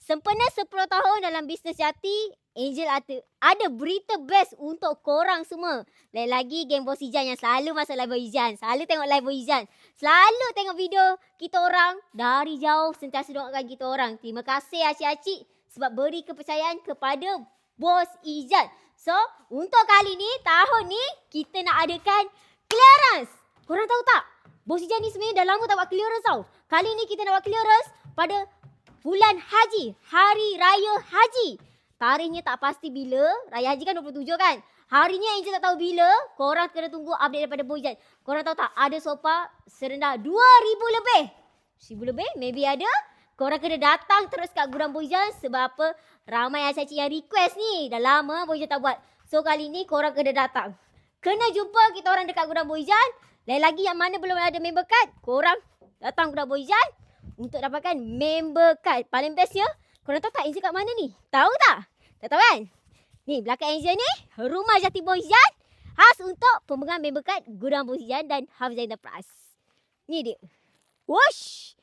Sempena 10 tahun dalam bisnes Jati, Angel ada berita best untuk korang semua. Lain lagi geng Bos Izan yang selalu masuk live Izan. Selalu tengok live Izan. Selalu tengok video kita orang. Dari jauh sentiasa doakan kita orang. Terima kasih acik-acik sebab beri kepercayaan kepada Bos Izan. So, untuk kali ni, tahun ni, kita nak adakan clearance. Korang tahu tak? Bos Izan ni sebenarnya dah lama tak buat clearance tau. Kali ni kita nak buat clearance pada bulan Haji, Hari Raya Haji. Tarikhnya tak pasti bila, Raya Haji kan 27 kan. Harinya Angel tak tahu bila, korang kena tunggu update daripada Bos Izan. Korang tahu tak, ada sofa serendah 2,000 lebih. 1,000 lebih, maybe ada. Korang kena datang terus kat gudang Bos Izan sebab apa? Ramai acik-acik yang request ni. Dah lama Bos Izan tak buat. So kali ni korang kena datang. Kena jumpa kita orang dekat gudang Bos Izan. Lain lagi yang mana belum ada member card, korang datang gudang Bos Izan untuk dapatkan member card. Paling bestnya, korang tahu tak Angel kat mana ni? Tahu tak? Tak tahu kan? Ni, belakang Angel ni, rumah Jati Bos Izan. Khas untuk pembengan member card Gudang Bos Izan dan Hafizah Enterprise. Ni dia. Wush!